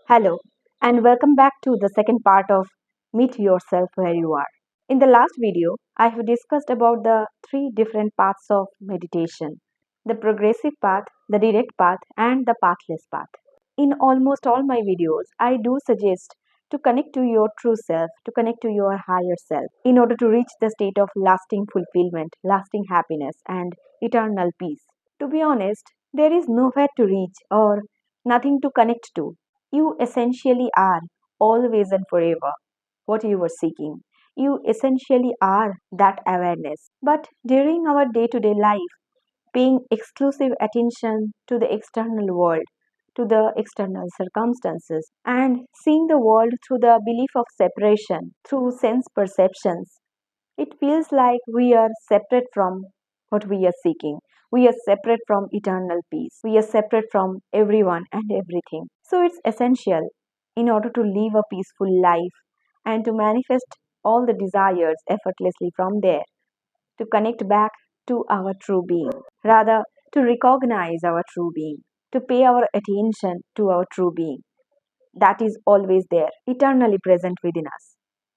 Hello, and welcome back to the second part of Meet Yourself Where You Are. In the last video, I have discussed about the three different paths of meditation: the progressive path, the direct path, and the pathless path. In almost all my videos, I do suggest to connect to your true self, to connect to your higher self, in order to reach the state of lasting fulfillment, lasting happiness, and eternal peace. To be honest, there is nowhere to reach or nothing to connect to. You essentially are, always and forever, what you were seeking. You essentially are that awareness. But during our day to day life, paying exclusive attention to the external world, to the external circumstances, and seeing the world through the belief of separation, through sense perceptions, it feels like we are separate from what we are seeking. We are separate from eternal peace. We are separate from everyone and everything. So it's essential in order to live a peaceful life and to manifest all the desires effortlessly from there, to connect back to our true being, rather, to recognize our true being, to pay our attention to our true being that is always there, eternally present within us,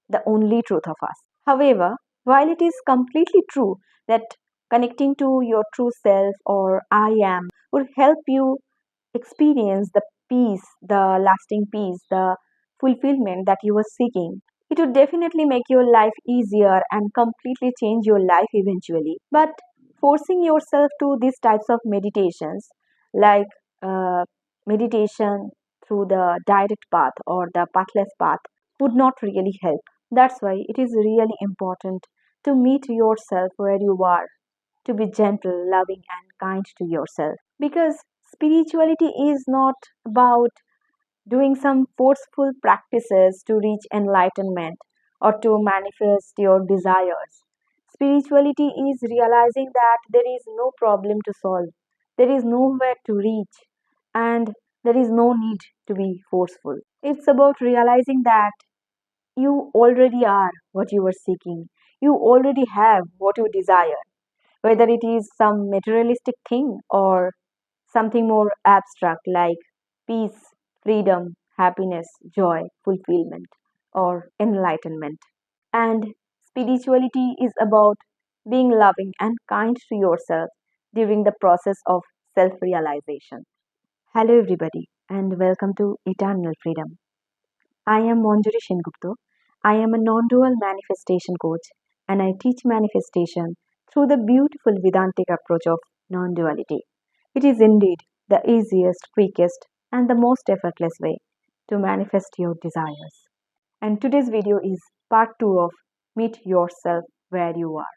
the only truth of us. However, while it is completely true that connecting to your true self or I am would help you experience the peace, the lasting peace, the fulfillment that you were seeking, it would definitely make your life easier and completely change your life eventually. But forcing yourself to these types of meditations, like uh, meditation through the direct path or the pathless path, would not really help. That's why it is really important to meet yourself where you are, to be gentle, loving, and kind to yourself. Because spirituality is not about doing some forceful practices to reach enlightenment or to manifest your desires. Spirituality is realizing that there is no problem to solve, there is nowhere to reach, and there is no need to be forceful. It's about realizing that you already are what you are seeking, you already have what you desire, whether it is some materialistic thing or something more abstract like peace, freedom, happiness, joy, fulfillment, or enlightenment. And spirituality is about being loving and kind to yourself during the process of self realization. Hello, everybody, and welcome to Eternal Freedom. I am Manjuri Shengupta. I am a non dual manifestation coach and I teach manifestation through the beautiful Vedantic approach of non duality. It is indeed the easiest, quickest, and the most effortless way to manifest your desires. And today's video is part 2 of Meet Yourself Where You Are.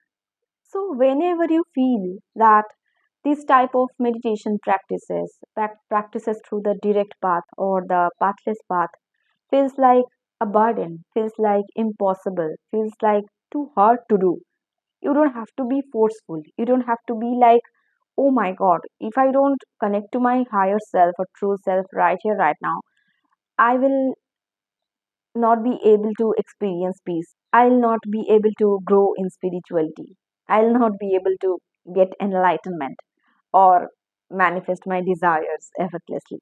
So, whenever you feel that this type of meditation practices through the direct path or the pathless path, feels like a burden, feels like impossible, feels like too hard to do. You don't have to be forceful. You don't have to be like, oh my god, if I don't connect to my higher self or true self right here, right now, I will not be able to experience peace. I'll not be able to grow in spirituality. I'll not be able to get enlightenment or manifest my desires effortlessly.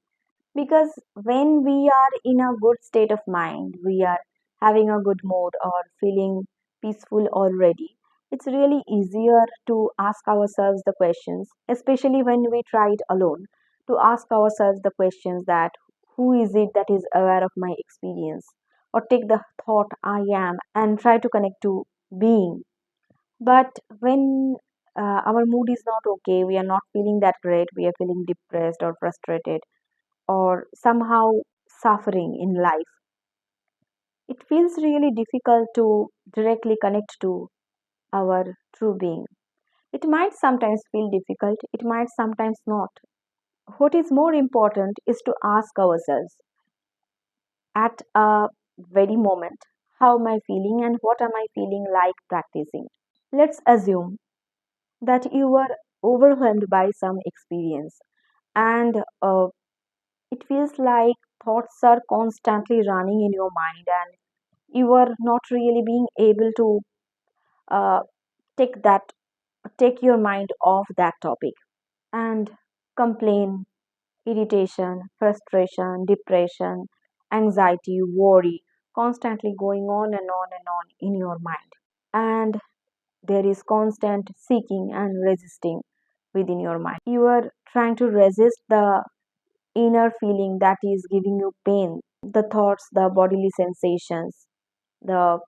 Because when we are in a good state of mind, we are having a good mood or feeling peaceful already, it's really easier to ask ourselves the questions, especially when we try it alone, to ask ourselves the questions that who is it that is aware of my experience? Or take the thought I am and try to connect to being. But when our mood is not okay, we are not feeling that great, we are feeling depressed or frustrated or somehow suffering in life, it feels really difficult to directly connect to our true being. It might sometimes feel difficult, it might sometimes not. What is more important is to ask ourselves at a very moment, how am I feeling and what am I feeling like practicing? Let's assume that you are overwhelmed by some experience and it feels like thoughts are constantly running in your mind and you are not really being able to uh, take that take your mind off that topic and complain, irritation, frustration, depression, anxiety, worry, constantly going on and on and on in your mind. And there is constant seeking and resisting within your mind. You are trying to resist the inner feeling that is giving you pain, the thoughts, the bodily sensations, the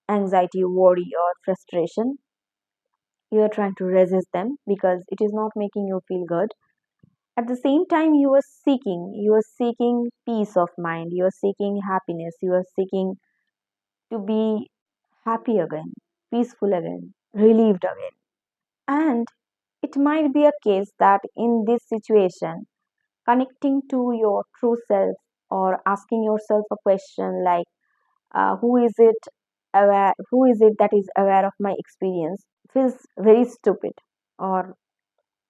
anxiety, worry, or frustration. You are trying to resist them because it is not making you feel good. At the same time, you are seeking peace of mind, you are seeking happiness, you are seeking to be happy again, peaceful again, relieved again. And it might be a case that in this situation, connecting to your true self or asking yourself a question like, who is it that is aware of my experience feels very stupid, or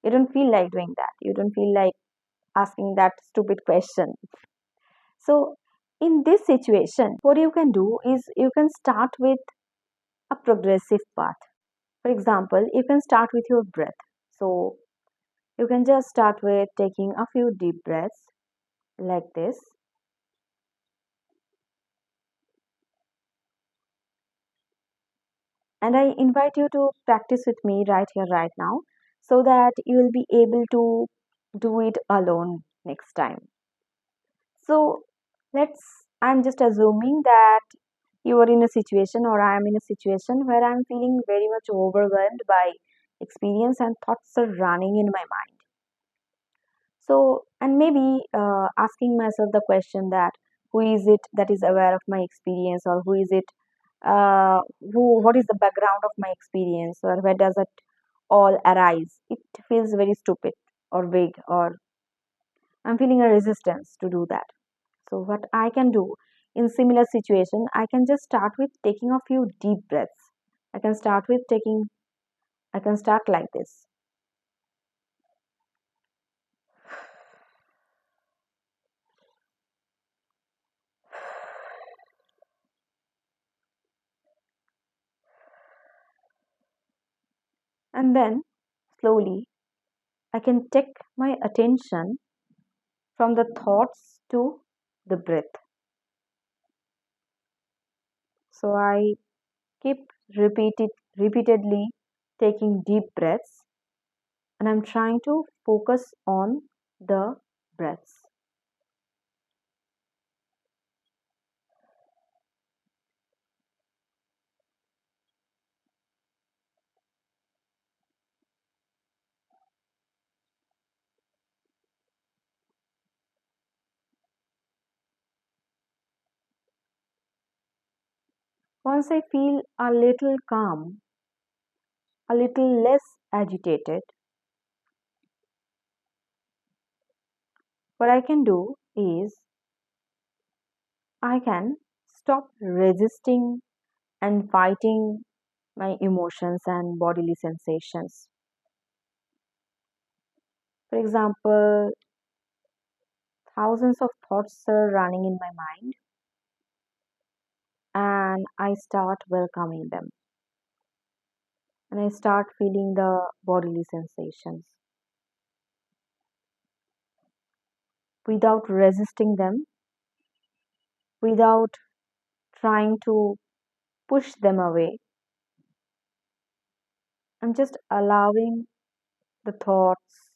you don't feel like doing that. You don't feel like asking that stupid question. So, in this situation, what you can do is you can start with a progressive path. For example, you can start with your breath. So, you can just start with taking a few deep breaths like this. And I invite you to practice with me right here, right now, so that you will be able to do it alone next time. So, I'm just assuming that you are in a situation, or I am in a situation where I'm feeling very much overwhelmed by experience and thoughts are running in my mind. So, and maybe asking myself the question that who is it that is aware of my experience, or who is it, what is the background of my experience, or where does it all arise? It feels very stupid or vague, or I'm feeling a resistance to do that. So, what I can do in similar situation, I can just start with taking a few deep breaths. I can start with taking, I can start like this. And then slowly I can take my attention from the thoughts to the breath. So I keep repeatedly taking deep breaths, and I'm trying to focus on the breaths. Once I feel a little calm, a little less agitated, what I can do is I can stop resisting and fighting my emotions and bodily sensations. For example, thousands of thoughts are running in my mind, and I start welcoming them, and I start feeling the bodily sensations without resisting them, without trying to push them away. I'm just allowing the thoughts,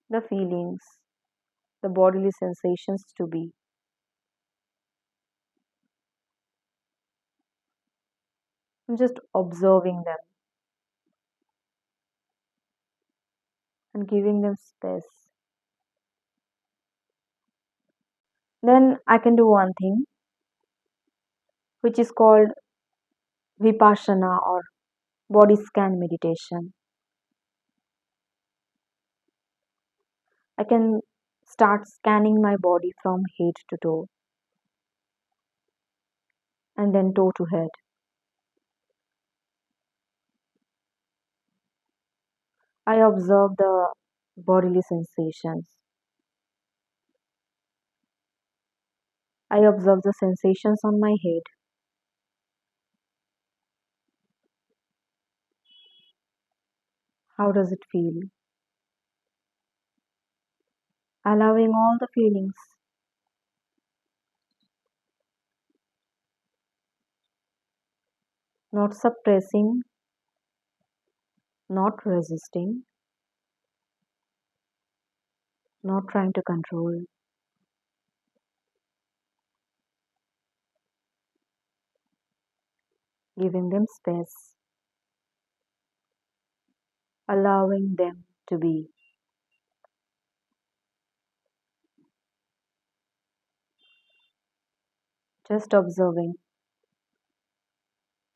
the feelings, the bodily sensations to be. I'm just observing them and giving them space. Then I can do one thing which is called vipassana or body scan meditation. I can start scanning my body from head to toe and then toe to head. I observe the bodily sensations. I observe the sensations on my head. How does it feel? Allowing all the feelings not suppressing, not resisting, not trying to control, giving them space, allowing them to be, just observing,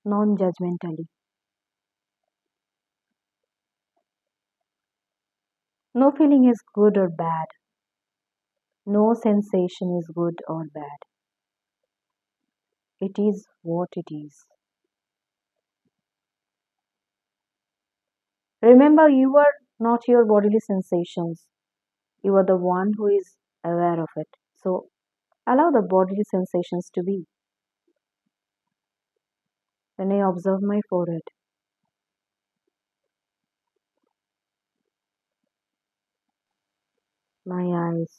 non judgmentally. No feeling is good or bad, no sensation is good or bad. It is what it is. Remember, you are not your bodily sensations, you are the one who is aware of it. So, allow the bodily sensations to be. When I observe my forehead, my eyes,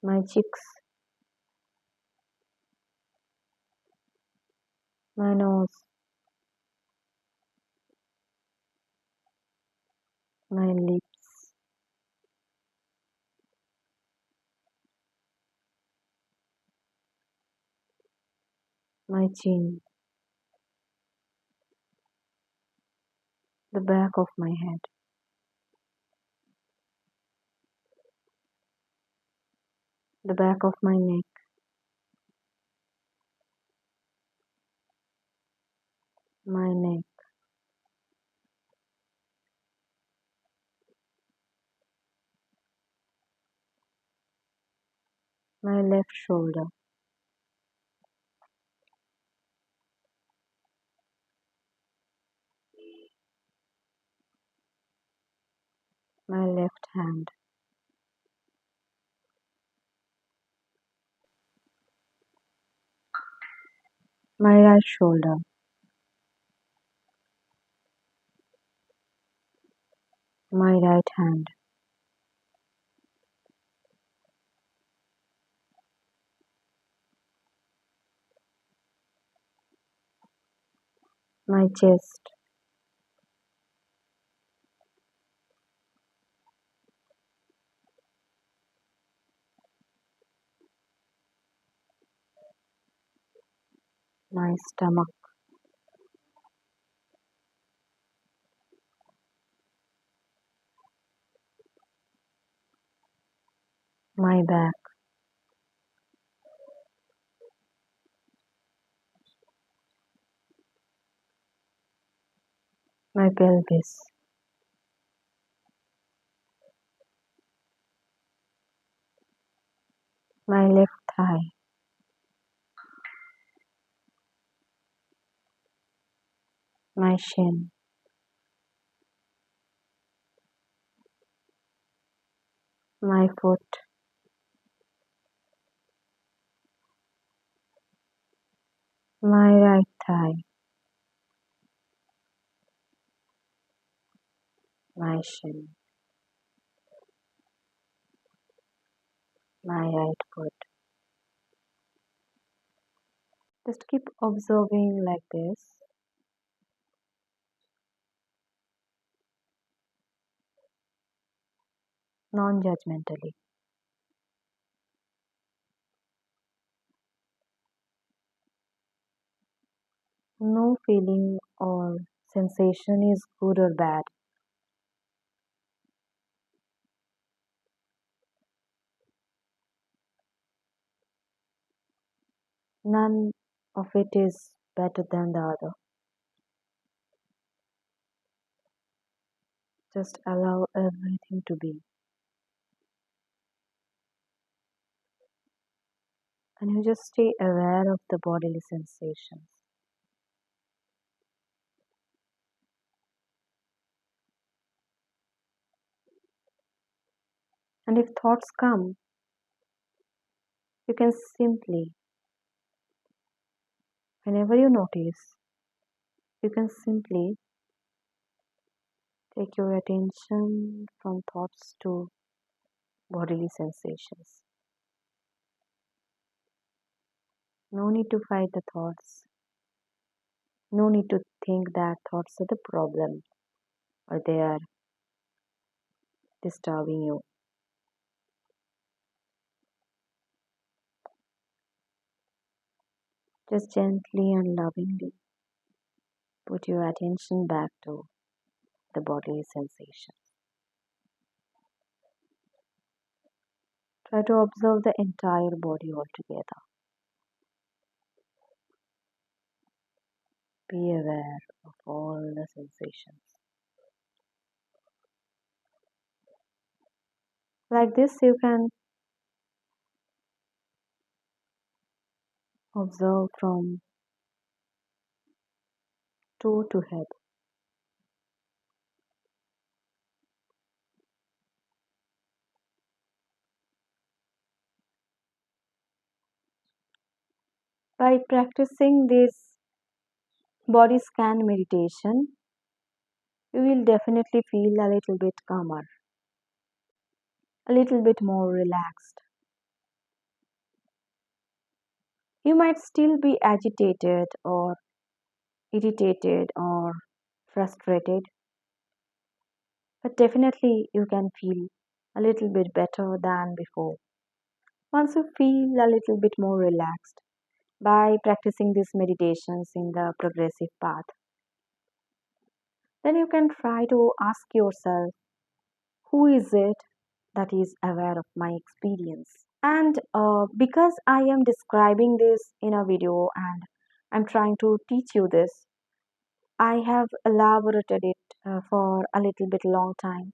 my cheeks, my nose, my lips, my chin, the back of my head, the back of my neck, my neck, my left shoulder, my left hand, my right shoulder, my right hand, my chest, my stomach, my back, my pelvis, my left thigh, my shin, my foot, my right thigh, my shin, my right foot. Just keep observing like this, non judgmentally. No feeling or sensation is good or bad. None of it is better than the other. Just allow everything to be. And you just stay aware of the bodily sensations. And if thoughts come, you can simply, whenever you notice, you can simply take your attention from thoughts to bodily sensations. No need to fight the thoughts. No need to think that thoughts are the problem or they are disturbing you. Just gently and lovingly put your attention back to the bodily sensation. Try to observe the entire body altogether. Be aware of all the sensations. Like this, you can observe from toe to head. By practicing this body scan meditation, you will definitely feel a little bit calmer, a little bit more relaxed. You might still be agitated or irritated or frustrated, but definitely you can feel a little bit better than before. Once you feel a little bit more relaxed by practicing these meditations in the progressive path, then you can try to ask yourself, who is it that is aware of my experience? And because I am describing this in a video and I'm trying to teach you this, I have elaborated it for a little bit long time.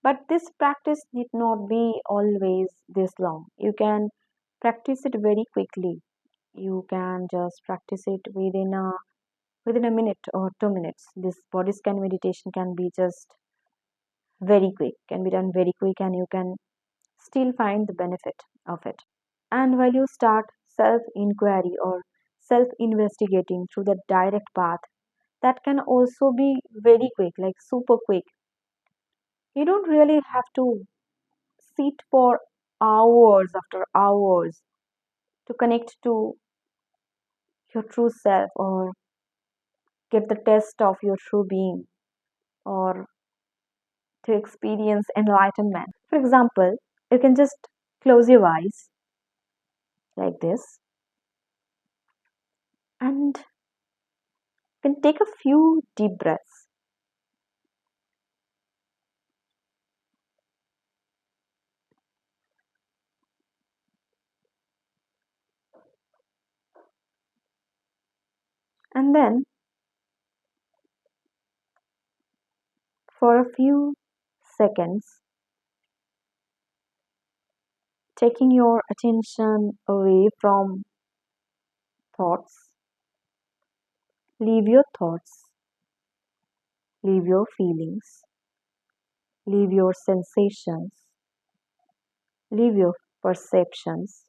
But this practice need not be always this long. You can practice it very quickly. You can just practice it within a minute or 2 minutes. This body scan meditation can be just very quick, can be done very quick, and you can still find the benefit of it. And while you start self inquiry or self investigating through the direct path, that can also be very quick, like super quick. You don't really have to sit for hours after hours to connect to your true self or get the test of your true being or to experience enlightenment. For example, you can just close your eyes like this and can take a few deep breaths. And then for a few seconds, taking your attention away from thoughts, leave your thoughts, leave your feelings, leave your sensations, leave your perceptions,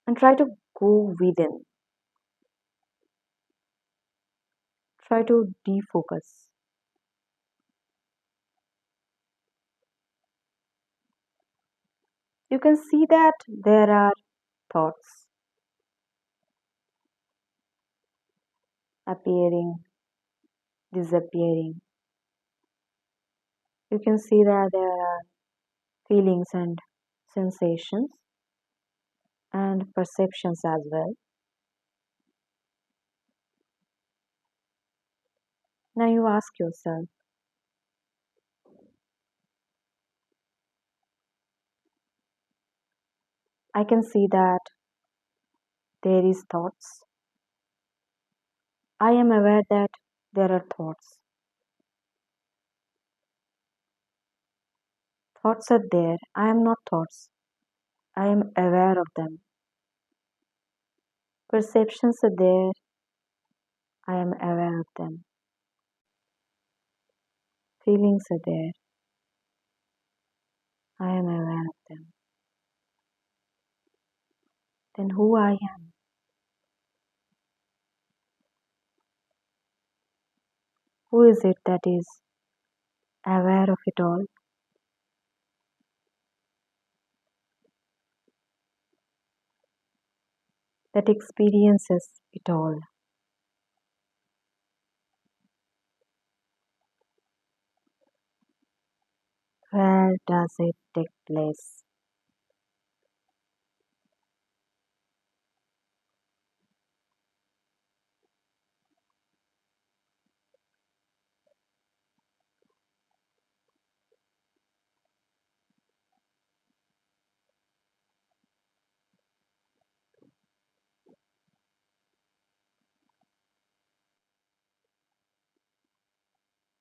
and try to go within. Try to defocus. You can see that there are thoughts appearing, disappearing. You can see that there are feelings and sensations and perceptions as well. Now you ask yourself, I can see that there is thoughts. I am aware that there are thoughts. Thoughts are there. I am not thoughts. I am aware of them. Perceptions are there. I am aware of them. Feelings are there. I am aware of them. Then who I am? Who is it that is aware of it all? that experiences it all. Where does it take place?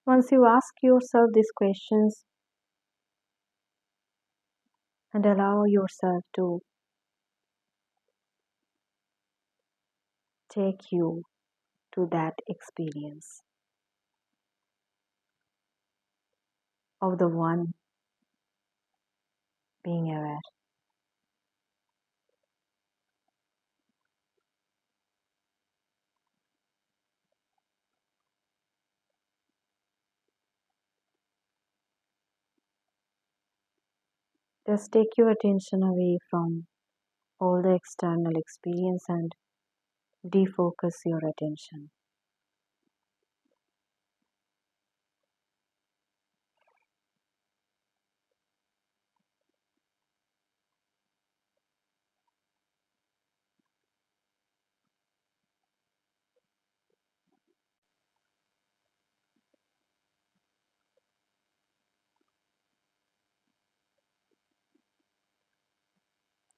Once you ask yourself these questions and allow yourself to take you to that experience of the one being aware. Just take your attention away from all the external experience and defocus your attention.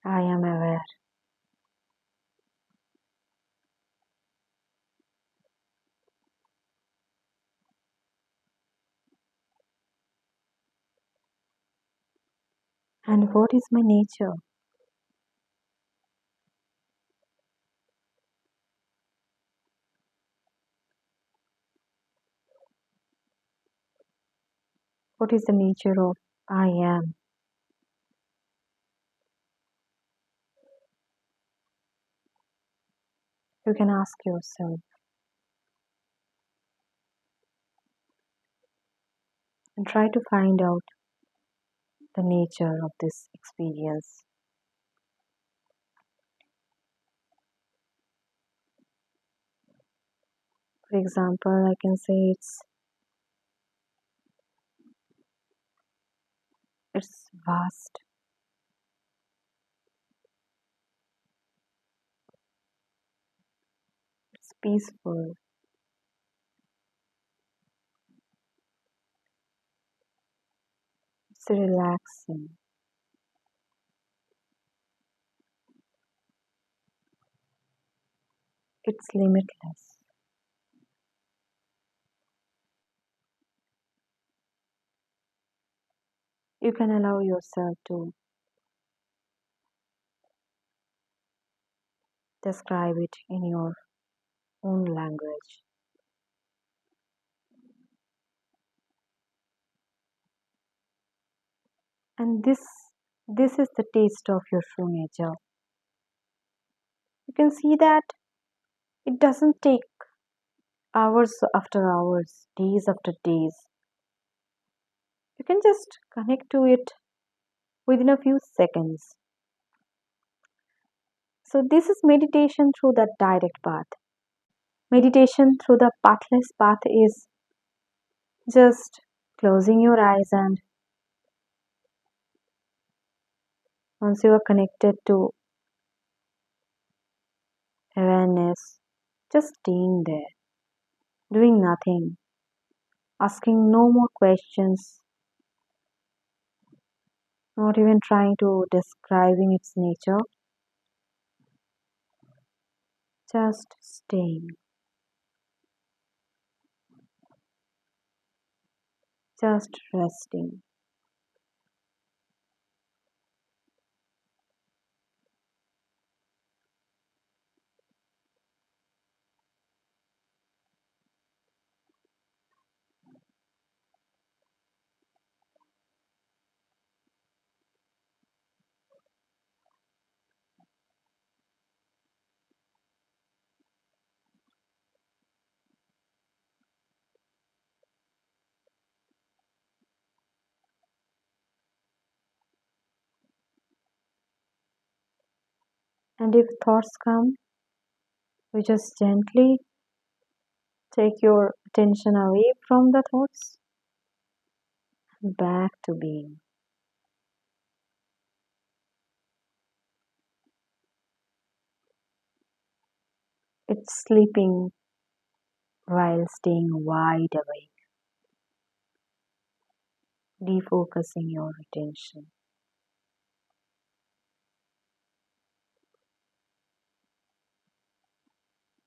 I am aware. And what is my nature? What is the nature of I am? You can ask yourself and try to find out the nature of this experience. For example, I can say it's vast, it's peaceful, it's relaxing, it's limitless. You can allow yourself to describe it in your own language. And this is the taste of your true nature. You can see that it doesn't take hours after hours, days after days. You can just connect to it within a few seconds. So, this is meditation through the direct path. Meditation through the pathless path is just closing your eyes, and once you are connected to awareness, just staying there, doing nothing, asking no more questions, not even trying to describing its nature, just staying, just resting. And if thoughts come, We just gently take your attention away from the thoughts, back to being. It's sleeping while staying wide awake, defocusing your attention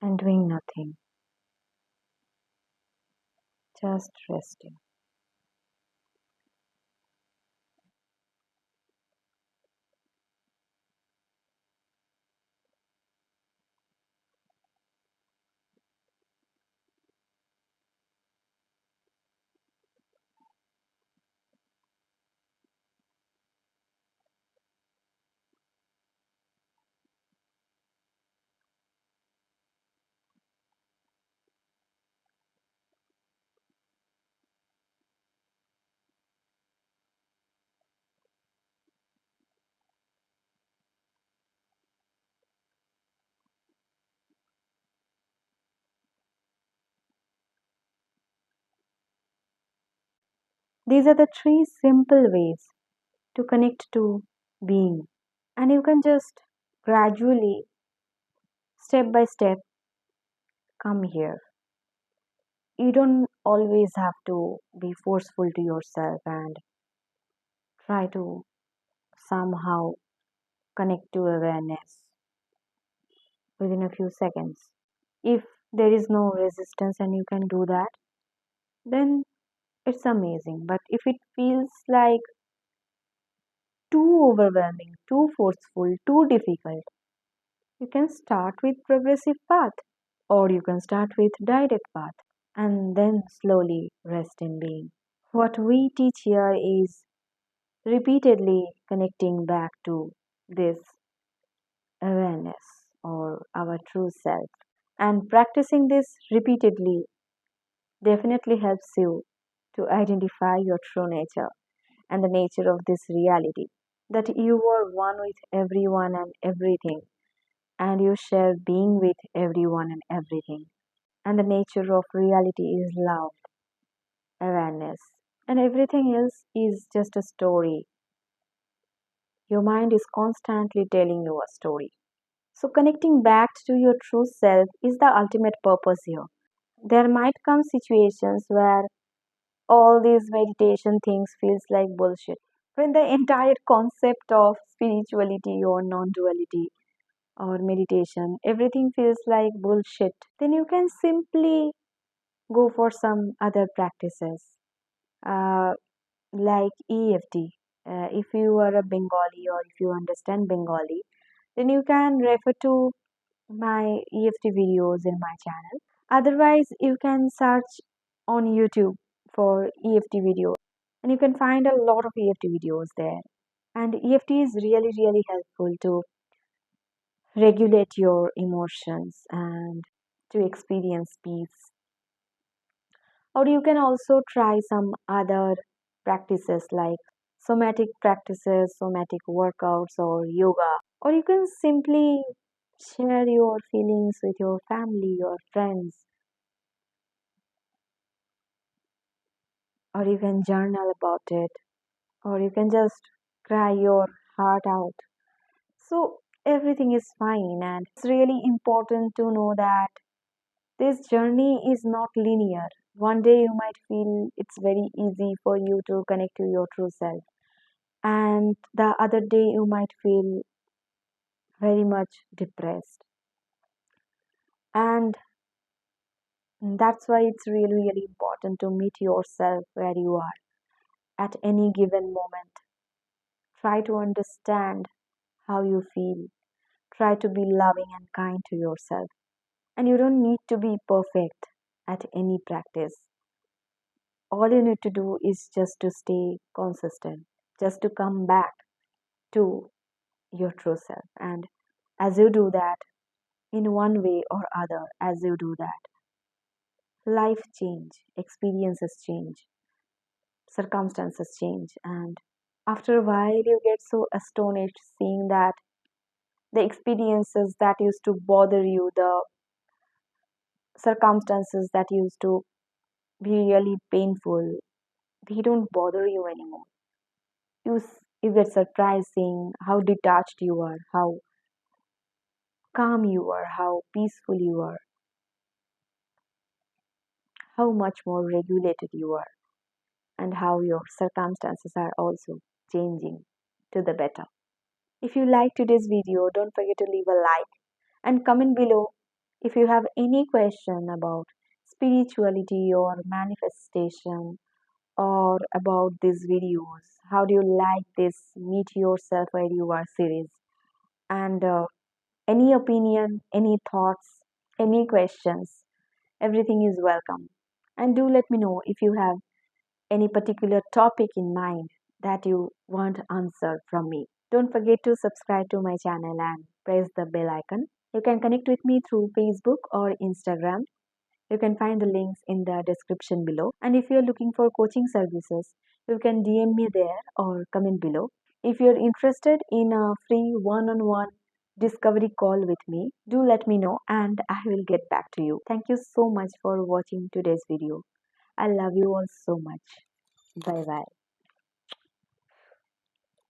and doing nothing, just resting. These are the three simple ways to connect to being. And you can just gradually, step by step, come here. You don't always have to be forceful to yourself and try to somehow connect to awareness within a few seconds. If there is no resistance and you can do that, then it's amazing. But if it feels like too overwhelming, too forceful, too difficult, you can start with progressive path or you can start with direct path and then slowly rest in being. What we teach here is repeatedly connecting back to this awareness or our true self. And practicing this repeatedly definitely helps you to identify your true nature and the nature of this reality. That you are one with everyone and everything, and you share being with everyone and everything. And the nature of reality is love, awareness, and everything else is just a story. Your mind is constantly telling you a story. So, connecting back to your true self is the ultimate purpose here. There might come situations where all these meditation things feels like bullshit. When the entire concept of spirituality or non-duality or meditation, everything feels like bullshit, then you can simply go for some other practices uh, like EFT. If you are a Bengali or if you understand Bengali, then you can refer to my EFT videos in my channel. Otherwise, you can search on YouTube for EFT videos and you can find a lot of EFT videos there. And EFT is really, really helpful to regulate your emotions and to experience peace. Or you can also try some other practices like somatic practices, somatic workouts, or yoga. Or you can simply share your feelings with your family, your friends, or you can journal about it, or you can just cry your heart out. So everything is fine, and it's really important to know that this journey is not linear. One day you might feel it's very easy for you to connect to your true self, and the other day you might feel very much depressed. And that's why it's really, really important to meet yourself where you are at any given moment. Try to understand how you feel. Try to be loving and kind to yourself. And you don't need to be perfect at any practice. All you need to do is just to stay consistent, just to come back to your true self. And as you do that, in one way or other, as you do that, life change, experiences change, circumstances change. And after a while, you get so astonished seeing that the experiences that used to bother you, the circumstances that used to be really painful, they don't bother you anymore. You get surprising how detached you are, how calm you are, how peaceful you are, how much more regulated you are, and how your circumstances are also changing to the better. If you like today's video, don't forget to leave a like and comment below if you have any question about spirituality or manifestation or about these videos. How do you like this Meet Yourself Where You Are series? And any opinion, any thoughts, any questions, everything is welcome. And do let me know if you have any particular topic in mind that you want answered from me. Don't forget to subscribe to my channel and press the bell icon. You can connect with me through Facebook or Instagram. You can find the links in the description below. And if you're looking for coaching services, you can DM me there or comment below. If you're interested in a free one-on-one discovery call with me, do let me know and I will get back to you. Thank you so much for watching today's video. I love you all so much. Bye bye.